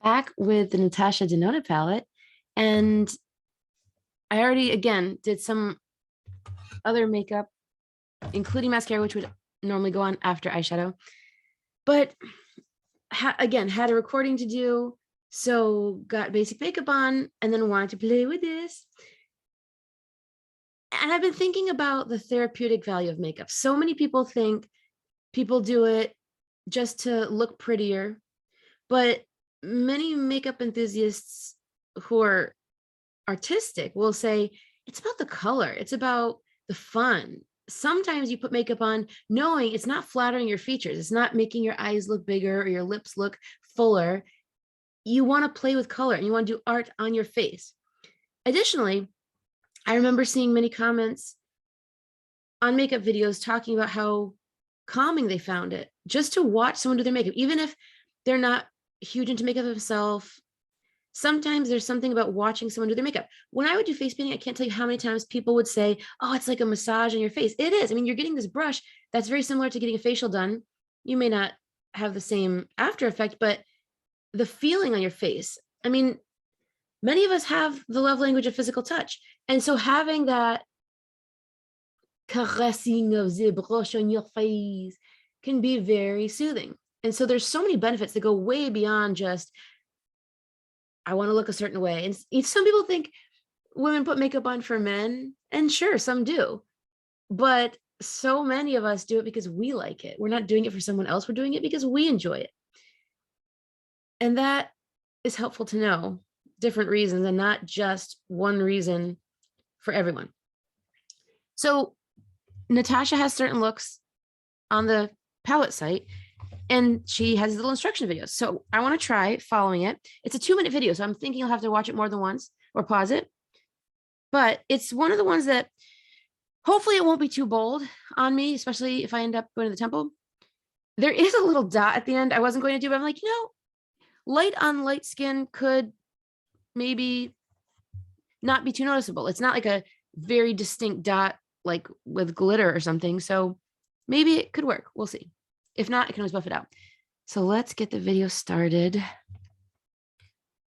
Back with the Natasha Denona palette, and I already again did some other makeup, including mascara, which would normally go on after eyeshadow, but again had a recording to do, so got basic makeup on and then wanted to play with this. And I've been thinking about the therapeutic value of makeup. So many people think people do it just to look prettier, but many makeup enthusiasts who are artistic will say it's about the color, it's about the fun. Sometimes you put makeup on knowing it's not flattering your features, it's not making your eyes look bigger or your lips look fuller. You want to play with color and you want to do art on your face. Additionally, I remember seeing many comments on makeup videos talking about how calming they found it just to watch someone do their makeup, even if they're not huge into makeup themselves. Sometimes there's something about watching someone do their makeup. When I would do face painting, I can't tell you how many times people would say, oh, it's like a massage on your face. It is. I mean, you're getting this brush that's very similar to getting a facial done. You may not have the same after effect, but the feeling on your face. I mean, many of us have the love language of physical touch. And so having that caressing of the brush on your face can be very soothing. And so there's so many benefits that go way beyond just, I want to look a certain way. And some people think women put makeup on for men, and sure, some do. But so many of us do it because we like it. We're not doing it for someone else. We're doing it because we enjoy it. And that is helpful to know different reasons and not just one reason for everyone. So Natasha has certain looks on the palette site, and she has little instruction videos. So I want to try following it. It's a 2-minute video, so I'm thinking I'll have to watch it more than once or pause it. But it's one of the ones that hopefully it won't be too bold on me, especially if I end up going to the temple. There is a little dot at the end I wasn't going to do, but I'm like, light on light skin could maybe not be too noticeable. It's not like a very distinct dot like with glitter or something. So maybe it could work. We'll see. If not, I can always buff it out. So let's get the video started.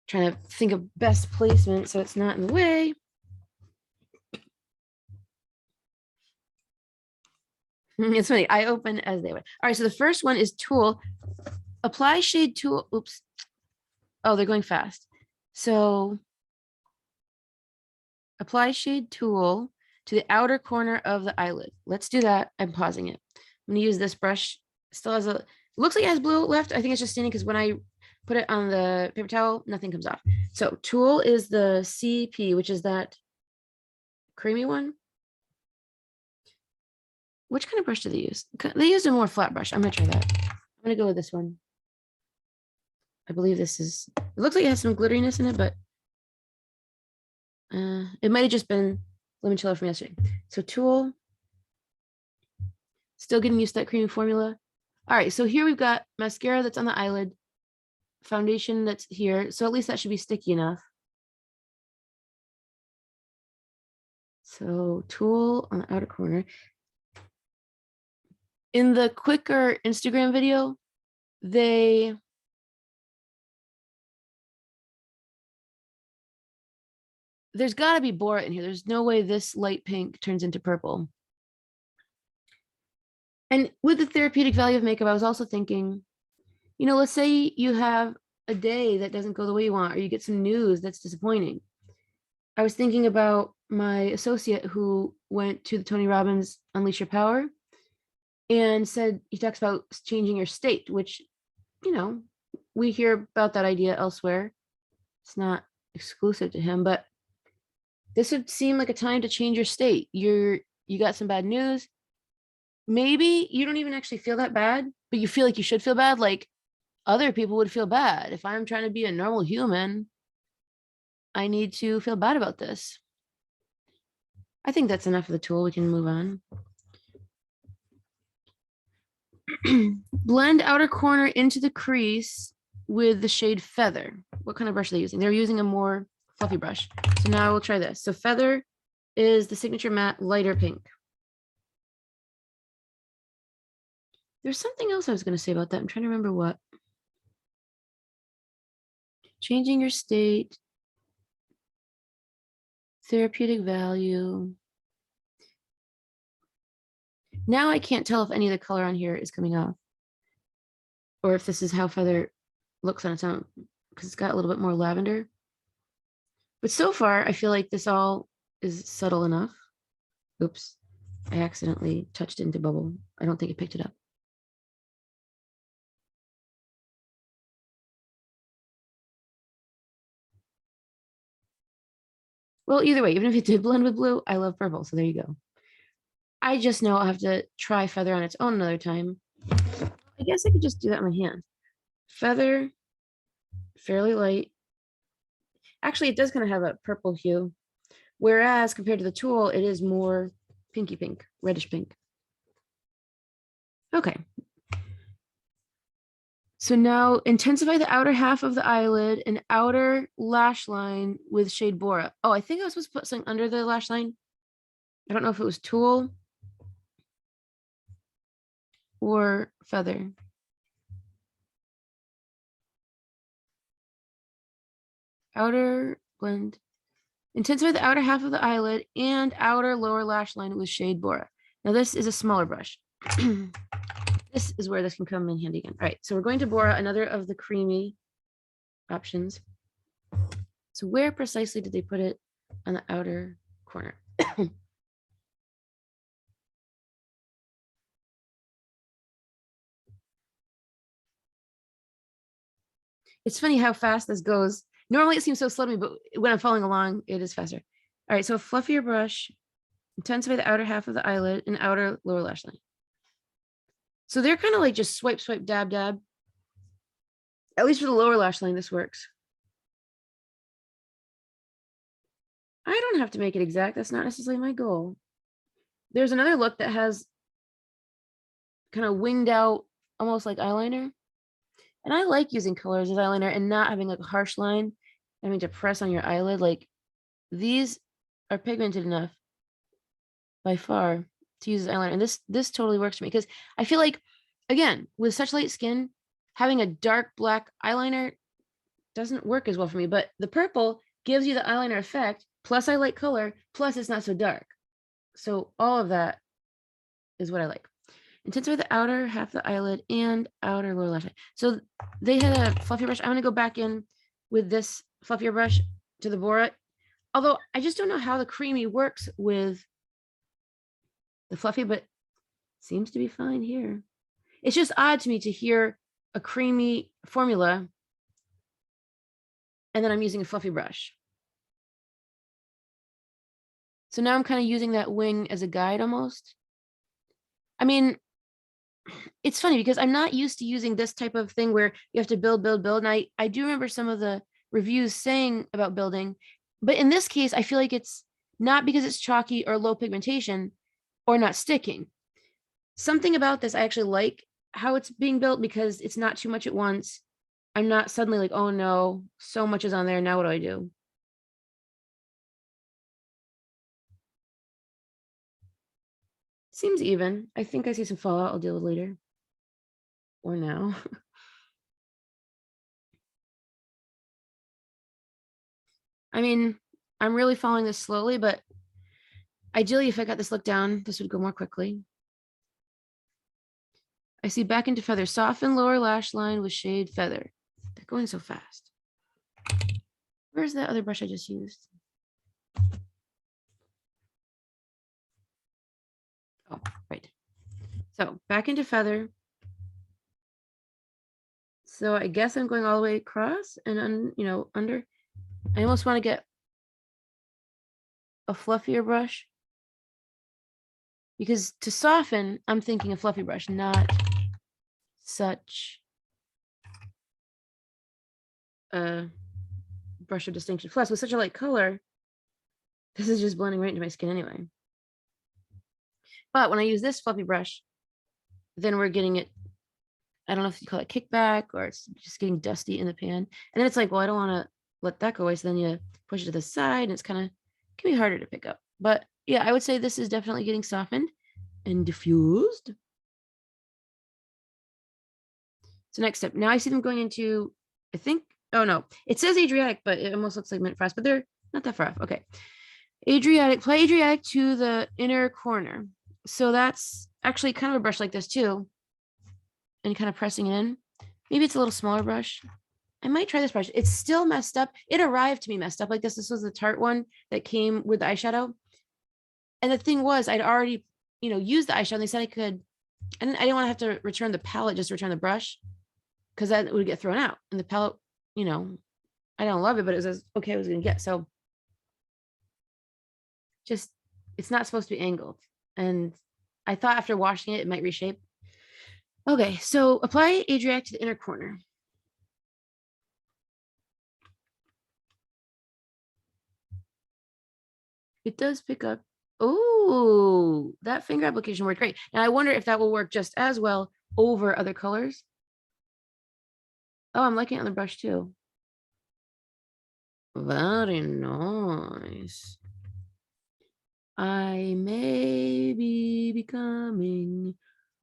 Trying to think of best placement so it's not in the way. It's funny. I open as they would. All right. So the first one is Tulle. Apply shade Tulle. Oops. Oh, they're going fast. So apply shade Tulle to the outer corner of the eyelid. Let's do that. I'm pausing it. I'm going to use this brush. Still has a, looks like it has blue left. I think it's just standing because when I put it on the paper towel, nothing comes off. So Tulle is the CP, which is that creamy one. Which kind of brush do they use? They used a more flat brush. I'm going to try that. I'm going to go with this one. I believe this is, it looks like it has some glitteriness in it, but it might have just been limoncello from yesterday. So Tulle, still getting used to that creamy formula. All right, so here we've got mascara that's on the eyelid, foundation that's here. So at least that should be sticky enough. So Tulle on the outer corner. In the quicker Instagram video, there's got to be Bora in here. There's no way this light pink turns into purple. And with the therapeutic value of makeup, I was also thinking, let's say you have a day that doesn't go the way you want, or you get some news that's disappointing. I was thinking about my associate who went to the Tony Robbins Unleash Your Power and said he talks about changing your state, which, we hear about that idea elsewhere. It's not exclusive to him, but this would seem like a time to change your state. You got some bad news. Maybe you don't even actually feel that bad, but you feel like you should feel bad. Like other people would feel bad. If I'm trying to be a normal human, I need to feel bad about this. I think that's enough of the Tulle. We can move on. Blend outer corner into the crease with the shade Feather. What kind of brush are they using? They're using a more fluffy brush. So now we'll try this. So Feather is the signature matte lighter pink. There's something else I was going to say about that. I'm trying to remember what. Changing your state, therapeutic value. Now I can't tell if any of the color on here is coming off or if this is how feather looks on its own because it's got a little bit more lavender. But so far, I feel like this all is subtle enough. Oops, I accidentally touched into bubble. I don't think it picked it up. Well, either way, even if it did blend with blue, I love purple. So there you go. I just know I'll have to try feather on its own another time. I guess I could just do that in my hand. Feather, fairly light. Actually, it does kind of have a purple hue. Whereas compared to the Tulle, it is more pinky pink, reddish pink. Okay. So now intensify the outer half of the eyelid and outer lash line with shade Bora. Oh, I think I was supposed to put something under the lash line. I don't know if it was Tulle or feather. Outer blend. Intensify the outer half of the eyelid and outer lower lash line with shade Bora. Now this is a smaller brush. This is where this can come in handy again. All right, so we're going to Bora, another of the creamy options. So where precisely did they put it on the outer corner? It's funny how fast this goes. Normally it seems so slow to me, but when I'm following along, it is faster. All right, so a fluffier brush, intensify the outer half of the eyelid and outer lower lash line. So they're kind of like just swipe, swipe, dab, dab. At least for the lower lash line, this works. I don't have to make it exact. That's not necessarily my goal. There's another look that has kind of winged out, almost like eyeliner. And I like using colors as eyeliner and not having like a harsh line, having to press on your eyelid. Like these are pigmented enough by far to use as eyeliner. And this totally works for me because I feel like, again, with such light skin, having a dark black eyeliner doesn't work as well for me. But the purple gives you the eyeliner effect. Plus I like color. Plus it's not so dark. So all of that is what I like. Intensify the outer half of the eyelid and outer lower lash line. So they had a fluffier brush. I'm going to go back in with this fluffier brush to the Bora. Although I just don't know how the creamy works with the fluffy, but seems to be fine here. It's just odd to me to hear a creamy formula and then I'm using a fluffy brush. So now I'm kind of using that wing as a guide almost. I mean, it's funny because I'm not used to using this type of thing where you have to build, build, build. And I do remember some of the reviews saying about building, but in this case, I feel like it's not because it's chalky or low pigmentation or not sticking. Something about this, I actually like how it's being built because it's not too much at once. I'm not suddenly like, oh no, so much is on there. Now what do I do? Seems even. I think I see some fallout I'll deal with later or now. I mean, I'm really following this slowly, but ideally, if I got this look down, this would go more quickly. I see back into feather, soften lower lash line with shade feather. They're going so fast. Where's that other brush I just used? Oh, right. So back into feather. So I guess I'm going all the way across and under. I almost want to get a fluffier brush because to soften, I'm thinking a fluffy brush, not such a brush of distinction. Plus, with such a light color, this is just blending right into my skin anyway. But when I use this fluffy brush, then we're getting it, I don't know if you call it kickback or it's just getting dusty in the pan. And then it's like, well, I don't want to let that go away. So then you push it to the side and it's kind of, can be harder to pick up. But yeah, I would say this is definitely getting softened and diffused. So next step, now I see them going into, I think Oh no, it says Adriatic, but it almost looks like mint frost, but they're not that far off. Okay. Adriatic, apply Adriatic to the inner corner. So that's actually kind of a brush like this too. And kind of pressing it in. Maybe it's a little smaller brush. I might try this brush. It's still messed up. It arrived to me messed up like this. This was the Tarte one that came with the eyeshadow. And the thing was, I'd already, used the eyeshadow. And they said I could, and I didn't want to have to return the palette, just return the brush, because that would get thrown out. And the palette, I don't love it, but it was okay. I was going to get. So just, it's not supposed to be angled. And I thought after washing it, it might reshape. Okay, so apply Adriatic to the inner corner. It does pick up. Oh, that finger application worked great. Now I wonder if that will work just as well over other colors. Oh, I'm liking it on the brush too. Very nice. I may be becoming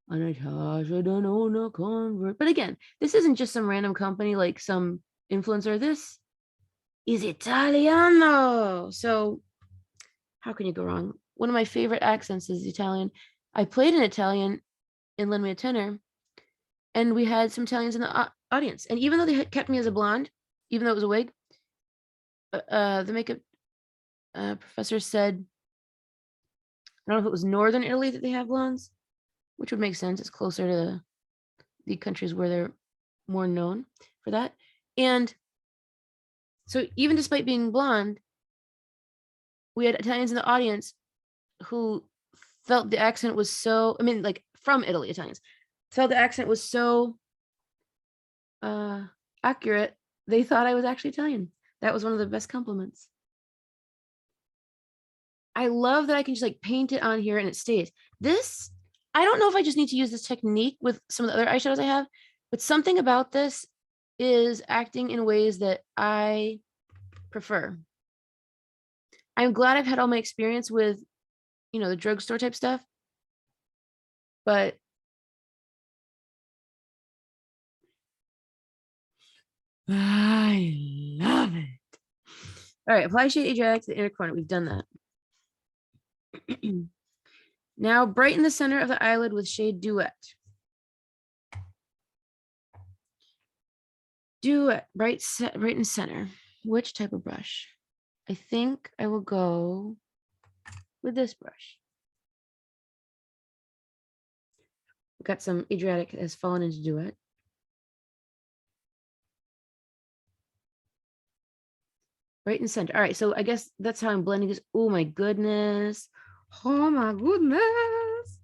a Natasha Denona convert. But again, this isn't just some random company like some influencer. This is Italiano. So how can you go wrong? One of my favorite accents is Italian. I played in Italian in Lend Me a Tenor, and we had some Italians in the audience. And even though they kept me as a blonde, even though it was a wig, the makeup professor said, I don't know if it was Northern Italy that they have blondes, which would make sense. It's closer to the countries where they're more known for that. And so even despite being blonde, we had Italians in the audience who felt the accent was so, like from Italy, Italians, felt the accent was so accurate, they thought I was actually Italian. That was one of the best compliments. I love that I can just like paint it on here and it stays. This, I don't know if I just need to use this technique with some of the other eyeshadows I have, but something about this is acting in ways that I prefer. I'm glad I've had all my experience with, the drugstore type stuff, but I love it. All right, apply shade Adriatic to the inner corner. We've done that. Now brighten the center of the eyelid with shade Duet. Duet, brighten center. Which type of brush? I think I will go with this brush. We've got some Adriatic that has fallen into Duet. Right in center. All right, so I guess that's how I'm blending this. Oh my goodness. Oh my goodness.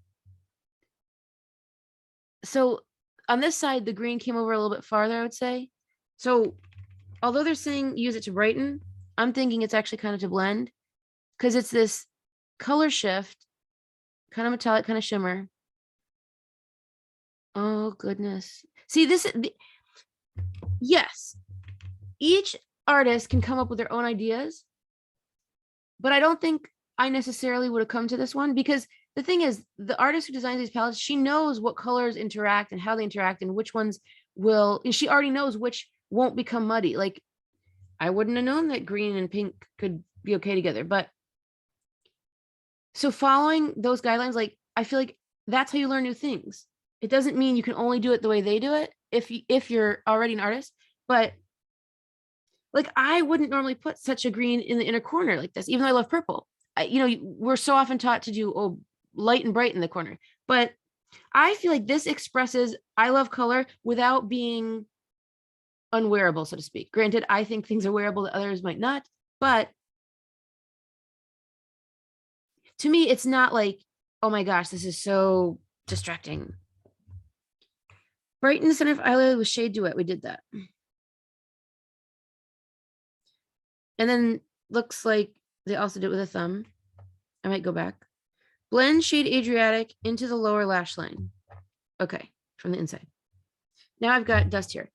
So on this side, the green came over a little bit farther, I would say. So although they're saying use it to brighten, I'm thinking it's actually kind of to blend, because it's this color shift, kind of metallic, kind of shimmer. Oh goodness. See, yes, each artist can come up with their own ideas, but I don't think I necessarily would have come to this one, because the thing is, the artist who designs these palettes, she knows what colors interact and how they interact and which ones will, and she already knows which won't become muddy. Like, I wouldn't have known that green and pink could be okay together. But so following those guidelines, like, I feel like that's how you learn new things. It doesn't mean you can only do it the way they do it if you're already an artist, but like, I wouldn't normally put such a green in the inner corner like this, even though I love purple. We're so often taught to do light and bright in the corner, but I feel like this expresses I love color without being unwearable, so to speak. Granted, I think things are wearable that others might not, but to me, it's not like, oh my gosh, this is so distracting. Brighten the center of eyelid with shade Duet. We did that. And then looks like they also did it with a thumb. I might go back. Blend shade Adriatic into the lower lash line. Okay, from the inside. Now I've got dust here.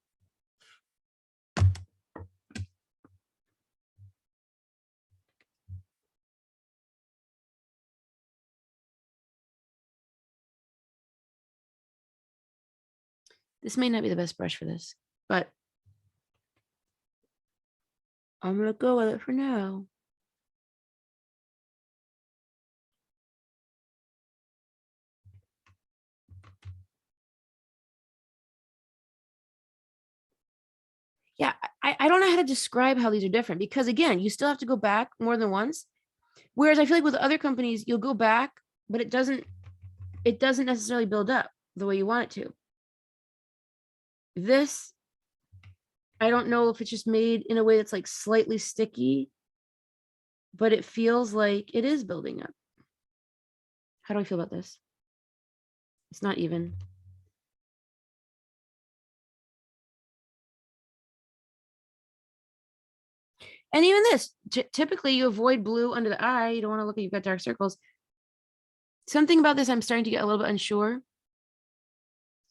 This may not be the best brush for this, but I'm gonna go with it for now. Yeah, I don't know how to describe how these are different because again, you still have to go back more than once. Whereas I feel like with other companies, you'll go back, but it doesn't necessarily build up the way you want it to. This, I don't know if it's just made in a way that's like slightly sticky, but it feels like it is building up. How do I feel about this? It's not even. And even this, typically you avoid blue under the eye. You don't want to look like you've got dark circles. Something about this, I'm starting to get a little bit unsure.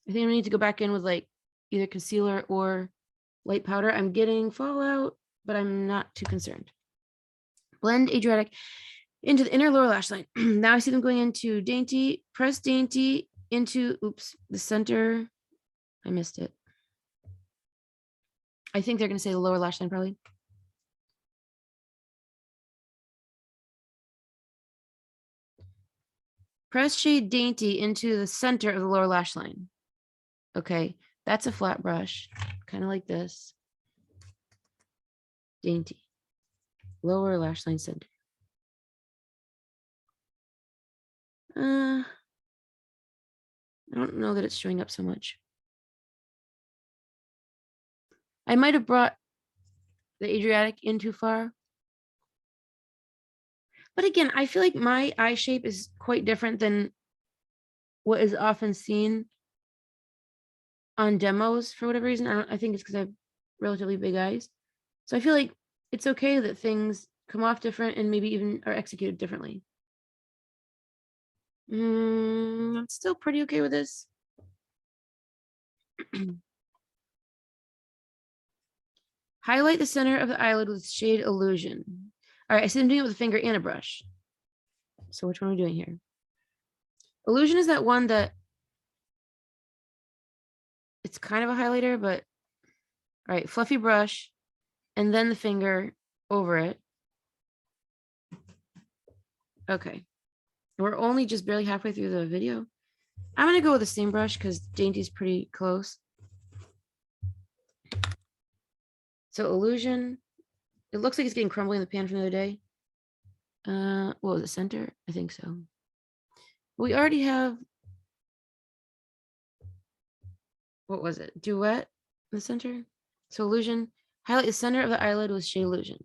I think I need to go back in with like either concealer or light powder. I'm getting fallout, but I'm not too concerned. Blend Adriatic into the inner lower lash line. Now I see them going into Dainty, press Dainty into, oops, the center. I missed it. I think they're going to say the lower lash line probably. Press shade Dainty into the center of the lower lash line. Okay, that's a flat brush, kind of like this. Dainty, lower lash line center. I don't know that it's showing up so much. I might have brought the Adriatic in too far. But again, I feel like my eye shape is quite different than what is often seen on demos for whatever reason. I think it's because I have relatively big eyes. So I feel like it's okay that things come off different and maybe even are executed differently. I'm still pretty okay with this. Highlight the center of the eyelid with shade Illusion. All right, I see them doing it with a finger and a brush. So which one are we doing here? Illusion is that one that it's kind of a highlighter, but all right, fluffy brush and then the finger over it. Okay. We're only just barely halfway through the video. I'm going to go with the same brush because Dainty's pretty close. So Illusion, it looks like it's getting crumbly in the pan from the other day. What was it, center? I think so. We already have, what was it? Duet in the center. So Illusion, highlight the center of the eyelid with shade Illusion.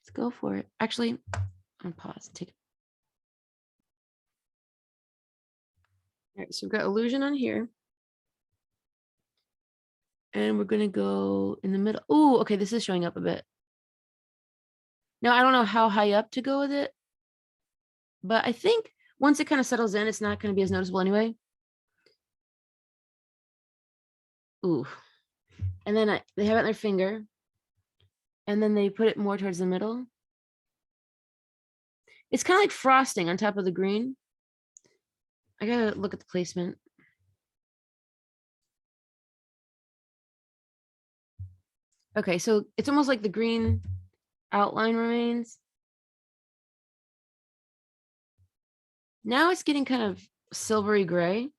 Let's go for it. Actually, I'm pause. Take it. All right, so we've got Illusion on here. And we're going to go in the middle. Oh, okay, this is showing up a bit. Now, I don't know how high up to go with it, but I think once it kind of settles in, it's not going to be as noticeable anyway. Ooh. And then they have it on their finger. And then they put it more towards the middle. It's kind of like frosting on top of the green. I got to look at the placement. Okay, so it's almost like the green outline remains. Now it's getting kind of silvery gray,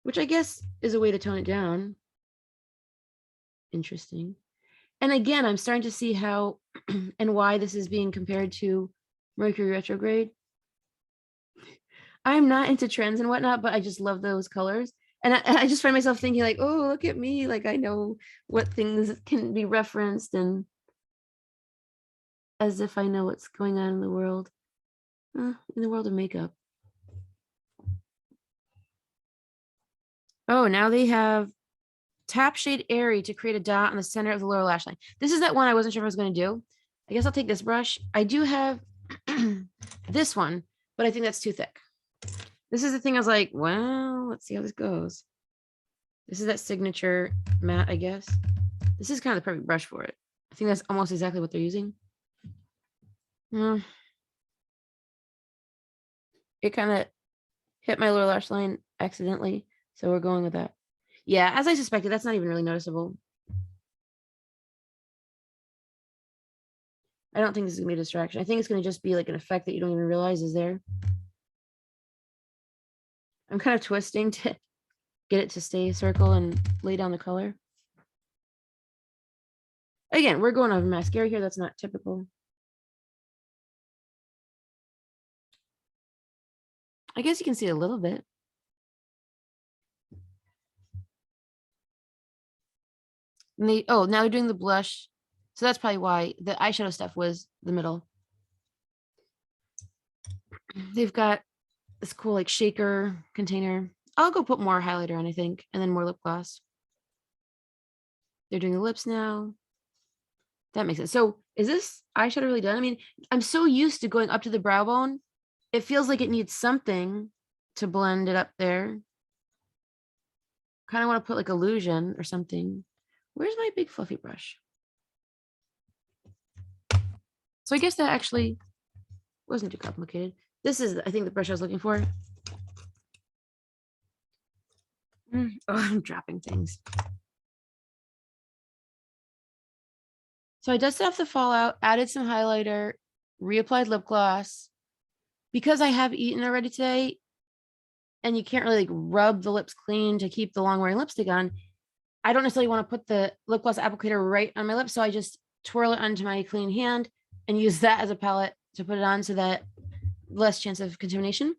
which I guess is a way to tone it down. Interesting. And again, I'm starting to see how and why this is being compared to Mercury retrograde. I'm not into trends and whatnot, but I just love those colors. And I just find myself thinking like, oh, look at me. Like I know what things can be referenced and as if I know what's going on in the world of makeup. Oh, now they have tap shade Airy to create a dot on the center of the lower lash line. This is that one I wasn't sure if I was going to do. I guess I'll take this brush. I do have this one, but I think that's too thick. This is the thing I was like, well, let's see how this goes. This is that signature matte, I guess. This is kind of the perfect brush for it. I think that's almost exactly what they're using. It kind of hit my lower lash line accidentally, so we're going with that. Yeah, as I suspected, that's not even really noticeable. I don't think this is gonna be a distraction. I think it's gonna just be like an effect that you don't even realize is there. I'm kind of twisting to get it to stay a circle and lay down the color. Again, we're going over mascara here. That's not typical. I guess you can see a little bit. And now they're doing the blush. So that's probably why the eyeshadow stuff was the middle. They've got this cool like shaker container. I'll go put more highlighter on, I think, and then more lip gloss. They're doing the lips now. That makes sense. So is this eyeshadow really done? I mean, I'm so used to going up to the brow bone. It feels like it needs something to blend it up there. Kind of want to put like illusion or something. Where's my big fluffy brush? So I guess that actually wasn't too complicated. This is, I think, the brush I was looking for. Oh, I'm dropping things. So I dusted off the fallout, added some highlighter, reapplied lip gloss. Because I have eaten already today, and you can't really like rub the lips clean to keep the long wearing lipstick on, I don't necessarily want to put the lip gloss applicator right on my lips. So I just twirl it onto my clean hand and use that as a palette to put it on so that less chance of contamination.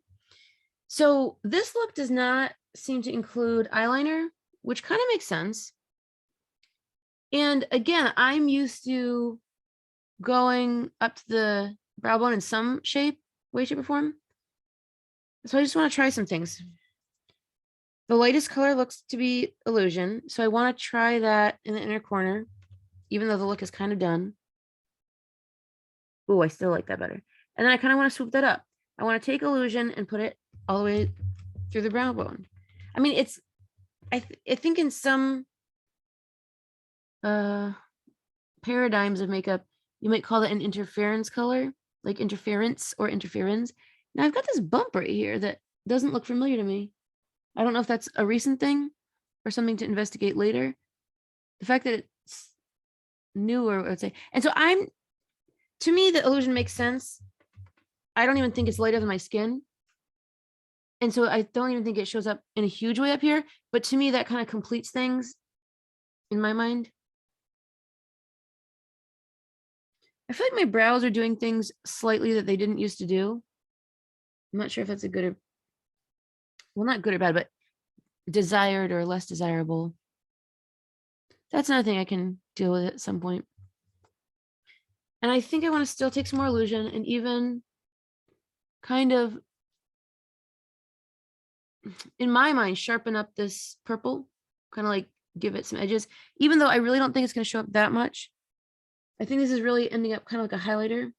So this look does not seem to include eyeliner, which kind of makes sense. And again, I'm used to going up to the brow bone in some way, shape, or form. So I just want to try some things. The lightest color looks to be illusion. So I want to try that in the inner corner, even though the look is kind of done. Oh, I still like that better. And then I kind of want to swoop that up. I want to take illusion and put it all the way through the brow bone. I mean, it's, I think in some paradigms of makeup, you might call it an interference color, like interference or interference. Now I've got this bump right here that doesn't look familiar to me. I don't know if that's a recent thing or something to investigate later. The fact that it's newer, I would say. And so to me, the illusion makes sense. I don't even think it's lighter than my skin. And so I don't even think it shows up in a huge way up here. But to me, that kind of completes things in my mind. I feel like my brows are doing things slightly that they didn't used to do. I'm not sure if that's a good or, well, not good or bad, but desired or less desirable. That's another thing I can deal with at some point. And I think I want to still take some more illusion and even kind of, in my mind, sharpen up this purple, kind of like give it some edges, even though I really don't think it's going to show up that much. I think this is really ending up kind of like a highlighter.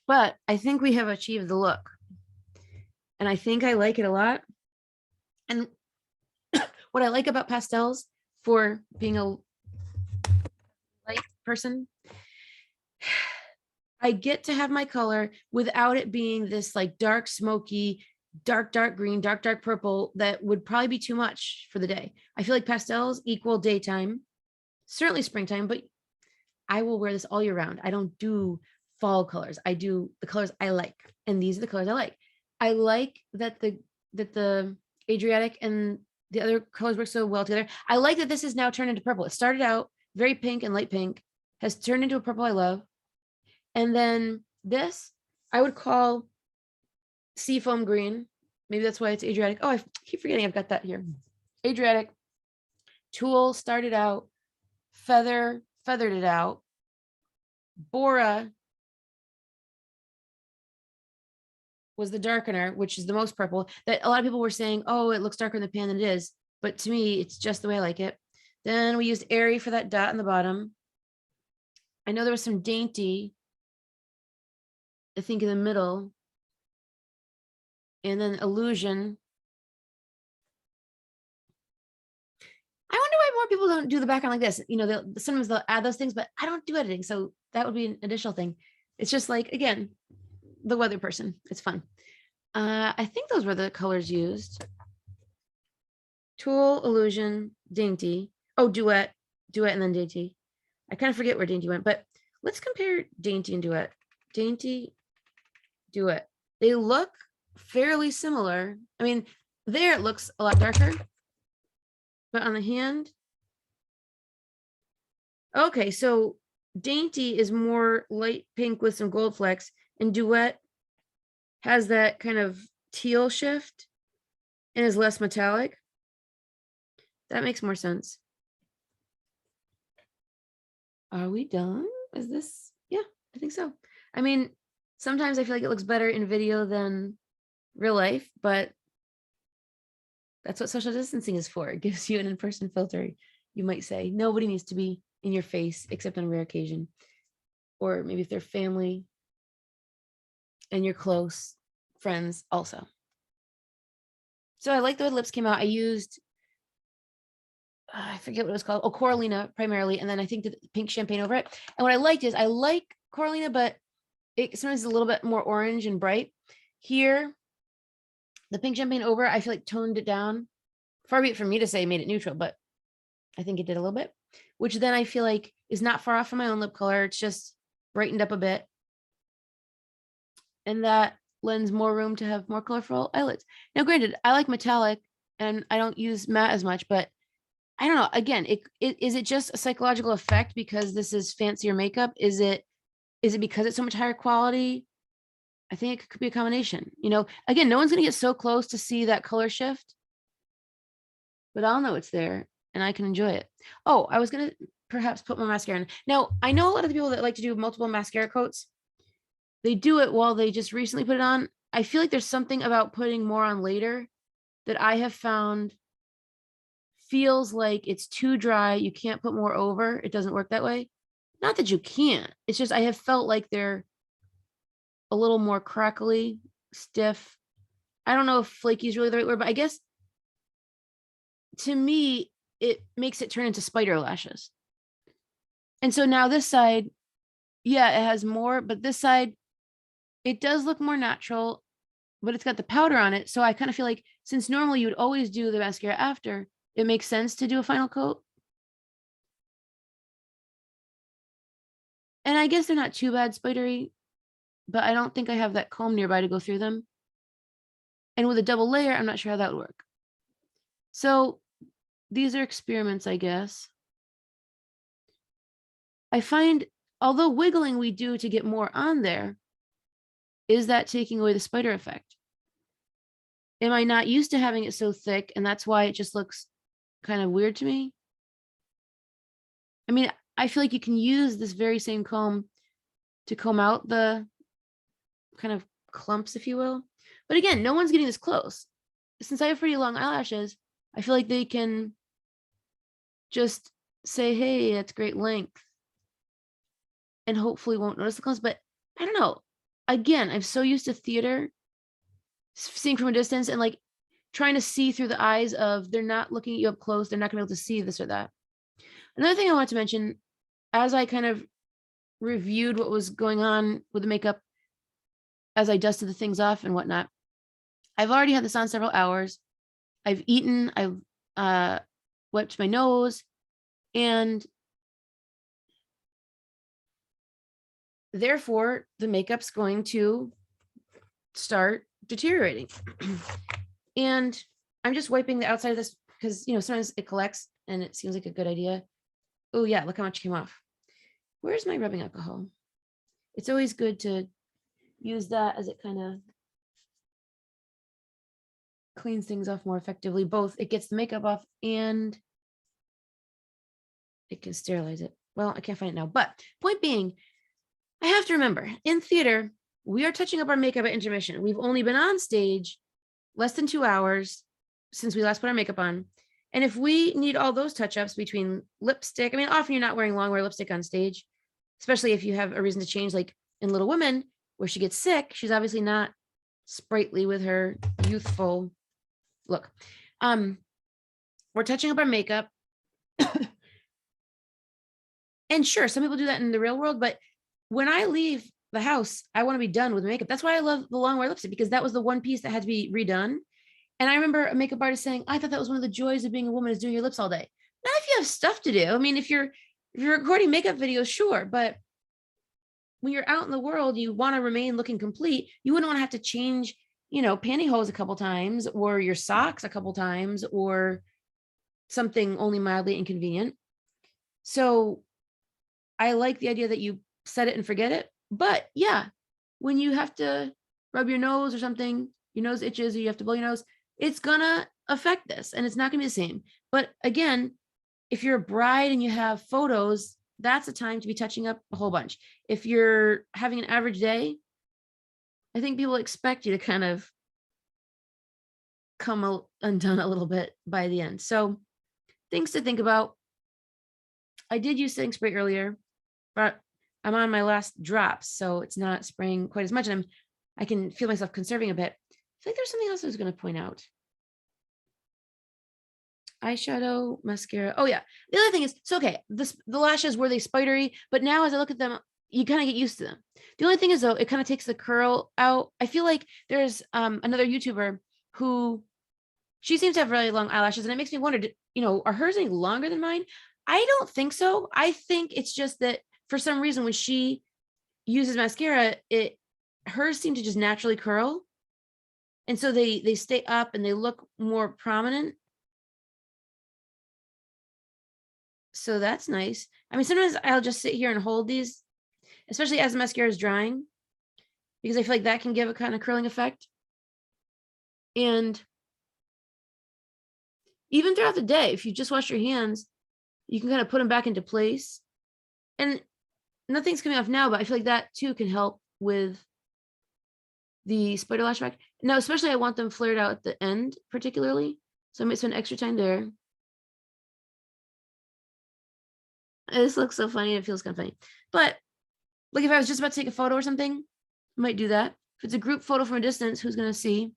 But I think we have achieved the look. And I think I like it a lot. And what I like about pastels for being a light person, I get to have my color without it being this like dark, smoky, dark green, dark purple that would probably be too much for the day. I feel like pastels equal daytime, certainly springtime, but I will wear this all year round. I don't do fall colors. I do the colors I like. And these are the colors I like. I like that the Adriatic and the other colors work so well together. I like that this is now turned into purple. It started out very pink and light pink, has turned into a purple I love. And then this, I would call seafoam green. Maybe that's why it's Adriatic. Oh, I keep forgetting I've got that here. Adriatic. Tulle started out, feathered it out. Bora was the darkener, which is the most purple, that a lot of people were saying, oh, it looks darker in the pan than it is. But to me, it's just the way I like it. Then we used Airy for that dot in the bottom. I know there was some Dainty, I think, in the middle. And then Illusion. I wonder why more people don't do the background like this. You know, sometimes they'll add those things, but I don't do editing. So that would be an additional thing. It's just like, again, the weather person. It's fun. I think those were the colors used. Tulle, Illusion, Dainty. Oh, Duet, Duet, and then Dainty. I kind of forget where Dainty went, but let's compare Dainty and Duet. Dainty, Duet. They look fairly similar. I mean, there it looks a lot darker, but on the hand, okay, so Dainty is more light pink with some gold flecks, and Duet has that kind of teal shift and is less metallic. That makes more sense. Are we done? Is this? Yeah, I think so. I mean, sometimes I feel like it looks better in video than real life, but that's what social distancing is for. It gives you an in-person filter, you might say. Nobody needs to be in your face except on a rare occasion. Or maybe if they're family and you're close friends also. So I like the way the lips came out. I used, I forget what it was called. Oh, Coralina primarily. And then I think the pink champagne over it. And what I liked is I like Coralina, but it sometimes is a little bit more orange and bright. Here, the pink champagne over, I feel like toned it down. Far be it from me to say made it neutral, but I think it did a little bit, which then I feel like is not far off from my own lip color. It's just brightened up a bit. And that lends more room to have more colorful eyelids. Now, granted, I like metallic and I don't use matte as much, but I don't know. Again, is it just a psychological effect because this is fancier makeup? Is it because it's so much higher quality? I think it could be a combination. You know, again, no one's going to get so close to see that color shift, but I'll know it's there and I can enjoy it. Oh, I was going to perhaps put my mascara in. Now, I know a lot of the people that like to do multiple mascara coats. They do it while they just recently put it on. I feel like there's something about putting more on later that I have found feels like it's too dry. You can't put more over. It doesn't work that way. Not that you can't. It's just I have felt like they're a little more crackly, stiff. I don't know if flaky is really the right word, but I guess to me, it makes it turn into spider lashes. And so now this side, yeah, it has more, but this side, it does look more natural, but it's got the powder on it. So I kind of feel like since normally you would always do the mascara after, it makes sense to do a final coat. And I guess they're not too bad spidery, but I don't think I have that comb nearby to go through them. And with a double layer, I'm not sure how that would work. So these are experiments, I guess. I find, although wiggling we do to get more on there, is that taking away the spider effect? Am I not used to having it so thick and that's why it just looks kind of weird to me? I mean, I feel like you can use this very same comb to comb out the kind of clumps, if you will. But again, no one's getting this close. Since I have pretty long eyelashes, I feel like they can just say, hey, that's great length. And hopefully won't notice the clumps. But I don't know. Again, I'm so used to theater, seeing from a distance and like trying to see through the eyes of they're not looking at you up close. They're not gonna be able to see this or that. Another thing I want to mention, as I kind of reviewed what was going on with the makeup, as I dusted the things off and whatnot, I've already had this on several hours. I've eaten, I've wiped my nose, and therefore the makeup's going to start deteriorating. And I'm just wiping the outside of this because, you know, sometimes it collects and it seems like a good idea. Oh yeah, look how much came off. Where's my rubbing alcohol? It's always good to use that as it kind of cleans things off more effectively. Both it gets the makeup off and it can sterilize it. Well, I can't find it now, but point being, I have to remember in theater, we are touching up our makeup at intermission. We've only been on stage less than 2 hours since we last put our makeup on. And if we need all those touch-ups between lipstick, I mean, often you're not wearing long wear lipstick on stage, especially if you have a reason to change, like in Little Women, where she gets sick, she's obviously not sprightly with her youthful look. We're touching up our makeup. And sure, some people do that in the real world, but when I leave the house, I want to be done with makeup. That's why I love the long wear lipstick, because that was the one piece that had to be redone. And I remember a makeup artist saying, I thought that was one of the joys of being a woman is doing your lips all day. Not if you have stuff to do. I mean, if you're recording makeup videos, sure, but when you're out in the world, you want to remain looking complete. You wouldn't want to have to change, pantyhose a couple times, or your socks a couple times, or something only mildly inconvenient. So I like the idea that you set it and forget it. But yeah, when you have to rub your nose or something, your nose itches, or you have to blow your nose, it's gonna affect this, and it's not gonna be the same. But again, if you're a bride and you have photos, that's a time to be touching up a whole bunch. If you're having an average day, I think people expect you to kind of come undone a little bit by the end. So things to think about. I did use setting spray earlier, but I'm on my last drops, so it's not spraying quite as much, and I can feel myself conserving a bit. I feel like there's something else I was going to point out. Eyeshadow, mascara. Oh yeah. The other thing is, so okay, the lashes were they spidery, but now as I look at them, you kind of get used to them. The only thing is though, it kind of takes the curl out. I feel like there's another YouTuber who she seems to have really long eyelashes, and it makes me wonder, are hers any longer than mine? I don't think so. I think it's just that for some reason when she uses mascara, hers seem to just naturally curl. And so they stay up and they look more prominent. So that's nice. I mean, sometimes I'll just sit here and hold these, especially as the mascara is drying, because I feel like that can give a kind of curling effect. And even throughout the day, if you just wash your hands, you can kind of put them back into place. And nothing's coming off now, but I feel like that too can help with the spider lash effect. Now, especially I want them flared out at the end, particularly. So I might spend extra time there. This looks so funny. It feels kind of funny. But like if I was just about to take a photo or something, I might do that. If it's a group photo from a distance, who's going to see?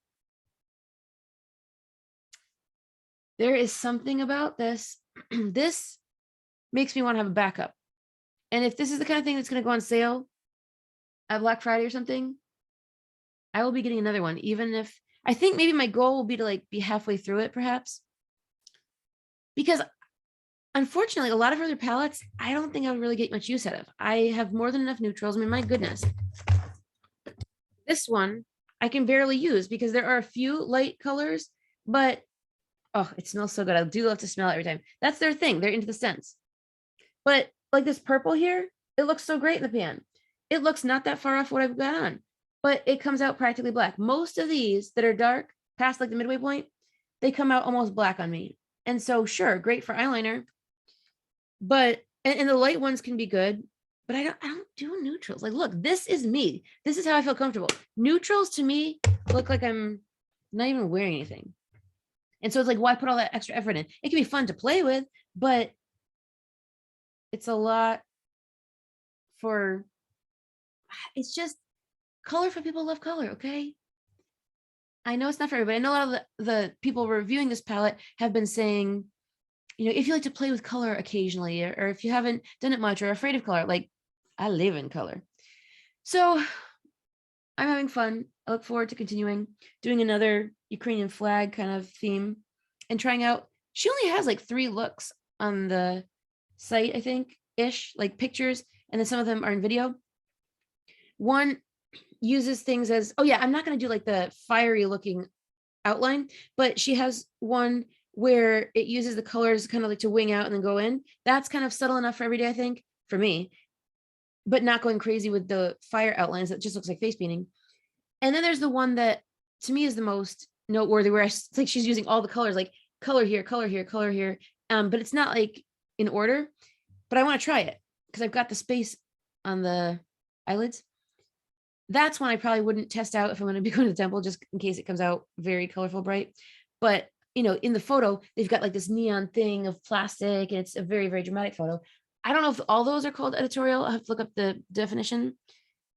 There is something about this. This makes me want to have a backup. And if this is the kind of thing that's going to go on sale at Black Friday or something, I will be getting another one, even if I think maybe my goal will be to be halfway through it, perhaps. Because unfortunately, a lot of other palettes, I don't think I would really get much use out of. I have more than enough neutrals. I mean, my goodness. This one I can barely use because there are a few light colors, but oh, it smells so good. I do love to smell it every time. That's their thing. They're into the scents. But like this purple here, it looks so great in the pan. It looks not that far off what I've got on, but it comes out practically black. Most of these that are dark, past the midway point, they come out almost black on me. And so sure, great for eyeliner, but and the light ones can be good, but I don't do neutrals. Like, look, this is me. This is how I feel comfortable. Neutrals to me look like I'm not even wearing anything. And so it's like, why put all that extra effort in? It can be fun to play with, but it's a lot it's just color for people who love color, okay? I know it's not for everybody. I know a lot of the people reviewing this palette have been saying, if you like to play with color occasionally, or if you haven't done it much or are afraid of color, like I live in color. So I'm having fun. I look forward to continuing doing another Ukrainian flag kind of theme and trying out. She only has like 3 looks on the site, I think, ish, like pictures, and then some of them are in video. One uses things as, oh yeah, I'm not going to do like the fiery looking outline, but she has one where it uses the colors kind of like to wing out and then go in. That's kind of subtle enough for every day, I think, for me, but not going crazy with the fire outlines that just looks like face painting. And then there's the one that to me is the most noteworthy, where it's like she's using all the colors, like color here, color here, color here. But it's not like in order, but I want to try it because I've got the space on the eyelids. That's one I probably wouldn't test out if I'm going to be going to the temple, just in case it comes out very colorful, bright. But in the photo, they've got like this neon thing of plastic, and it's a very, very dramatic photo. I don't know if all those are called editorial. I'll have to look up the definition.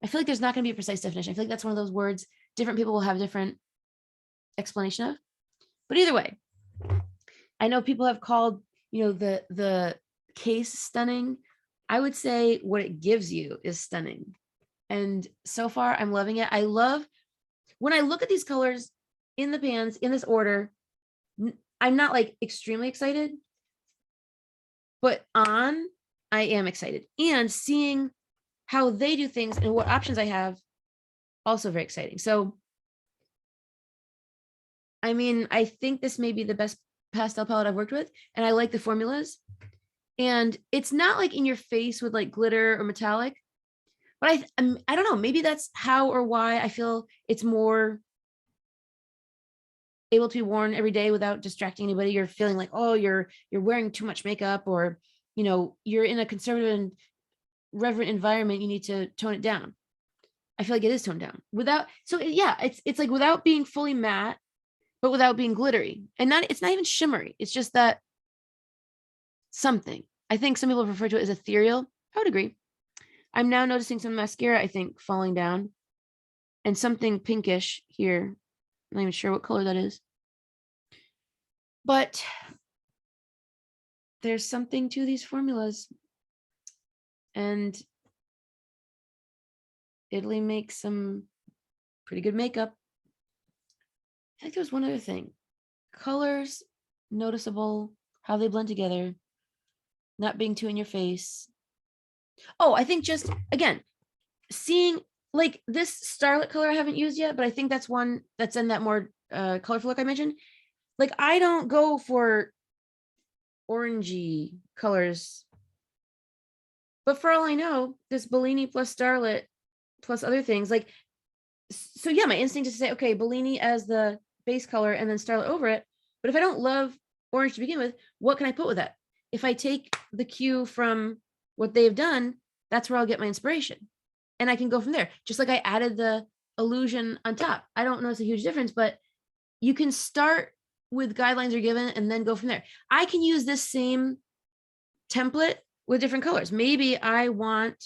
I feel like there's not going to be a precise definition. I feel like that's one of those words different people will have different explanation of. But either way, I know people have called, the case stunning. I would say what it gives you is stunning. And so far, I'm loving it. I love when I look at these colors. in the pans in this order. I'm not like extremely excited, but I am excited. And seeing how they do things and what options I have, also very exciting. So, I mean, I think this may be the best pastel palette I've worked with, and I like the formulas. And it's not like in your face with like glitter or metallic, but I don't know, maybe that's how or why I feel it's more able to be worn every day without distracting anybody. You're feeling like, oh, you're wearing too much makeup, or you're in a conservative and reverent environment, you need to tone it down. I feel like it is toned down without, so yeah, it's like without being fully matte, but without being glittery. And it's not even shimmery. It's just that something. I think some people refer to it as ethereal. I would agree. I'm now noticing some mascara, I think, falling down, and something pinkish here. I'm not even sure what color that is. But there's something to these formulas. And Italy makes some pretty good makeup. I think there's one other thing. Colors, noticeable, how they blend together, not being too in your face. Oh, I think just, again, seeing like this starlit color I haven't used yet, but I think that's one that's in that more colorful look I mentioned. Like, I don't go for orangey colors, but for all I know, this Bellini plus starlit plus other things, like, so yeah, my instinct is to say, okay, Bellini as the base color and then starlit over it. But if I don't love orange to begin with, what can I put with that? If I take the cue from what they've done, that's where I'll get my inspiration. And I can go from there. Just like I added the illusion on top. I don't notice a huge difference, but you can start with guidelines you're given and then go from there. I can use this same template with different colors. Maybe I want,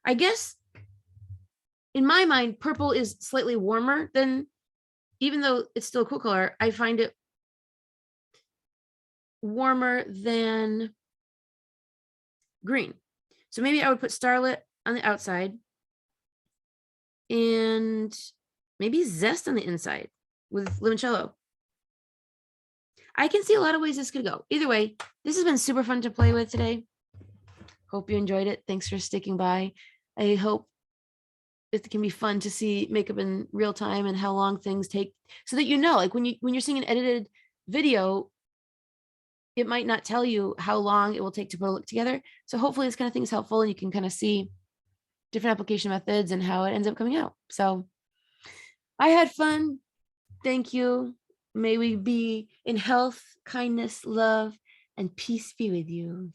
I guess in my mind, purple is slightly warmer than, even though it's still a cool color, I find it warmer than green. So maybe I would put starlit on the outside and maybe zest on the inside with limoncello. I can see a lot of ways this could go. Either way, this has been super fun to play with today. Hope you enjoyed it. Thanks for sticking by. I hope it can be fun to see makeup in real time and how long things take, so that like when you're seeing an edited video, it might not tell you how long it will take to put a look together. So hopefully this kind of thing is helpful and you can kind of see different application methods and how it ends up coming out. So I had fun. Thank you. May we be in health, kindness, love, and peace be with you.